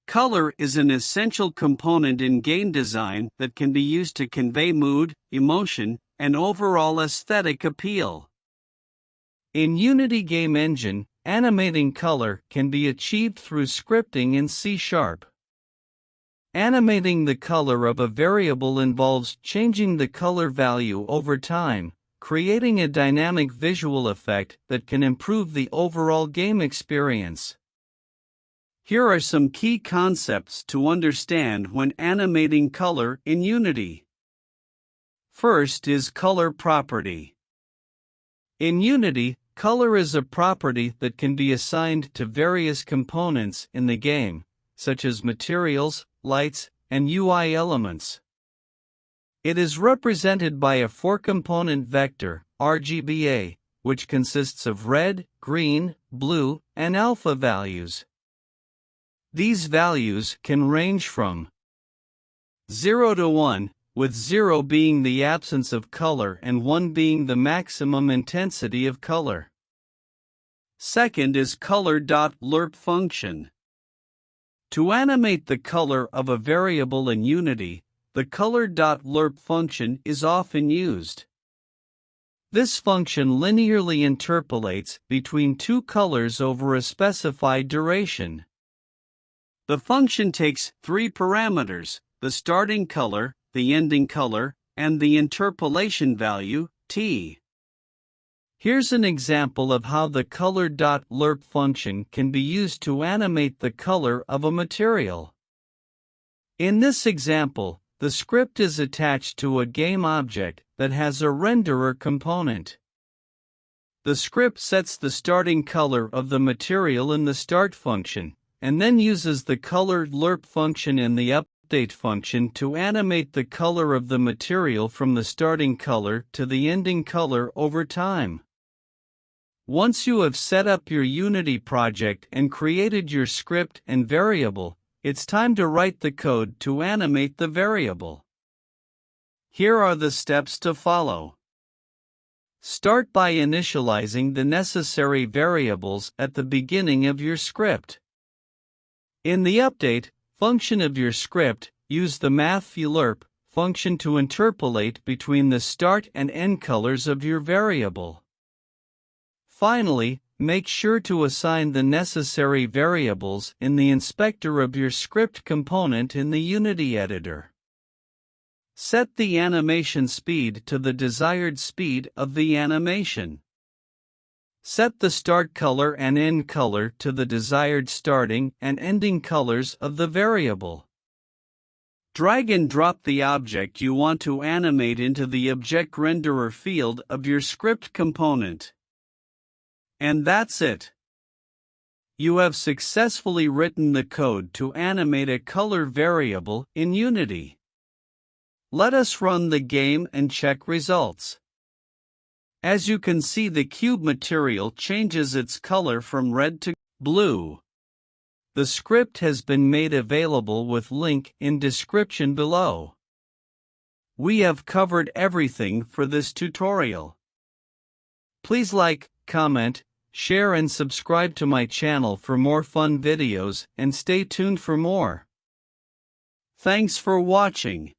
Color is an essential component in game design that can be used to convey mood, emotion, and overall aesthetic appeal. In Unity Game Engine, animating color can be achieved through scripting in C#. Animating the color of a variable involves changing the color value over time, creating a dynamic visual effect that can improve the overall game experience. Here are some key concepts to understand when animating color in Unity. First is color property. In Unity, color is a property that can be assigned to various components in the game, such as materials, lights, and UI elements. It is represented by a 4-component vector, RGBA, which consists of red, green, blue, and alpha values. These values can range from 0 to 1, with 0 being the absence of color and 1 being the maximum intensity of color. Second is color.lerp function. To animate the color of a variable in Unity, the color.lerp function is often used. This function linearly interpolates between two colors over a specified duration. The function takes 3 parameters: the starting color, the ending color, and the interpolation value, t. Here's an example of how the color.lerp function can be used to animate the color of a material. In this example, the script is attached to a game object that has a renderer component. The script sets the starting color of the material in the start function, and then uses the color.lerp function in the update function to animate the color of the material from the starting color to the ending color over time. Once you have set up your Unity project and created your script and variable, it's time to write the code to animate the variable. Here are the steps to follow. Start by initializing the necessary variables at the beginning of your script. In the update function of your script, use the math_lerp function to interpolate between the start and end colors of your variable. Finally, make sure to assign the necessary variables in the inspector of your script component in the Unity editor. Set the animation speed to the desired speed of the animation. Set the start color and end color to the desired starting and ending colors of the variable. Drag and drop the object you want to animate into the object renderer field of your script component. And that's it. You have successfully written the code to animate a color variable in Unity. Let us run the game and check results. As you can see, the cube material changes its color from red to blue. The script has been made available with link in description below. We have covered everything for this tutorial. Please like, comment, share and subscribe to my channel for more fun videos, and stay tuned for more. Thanks for watching.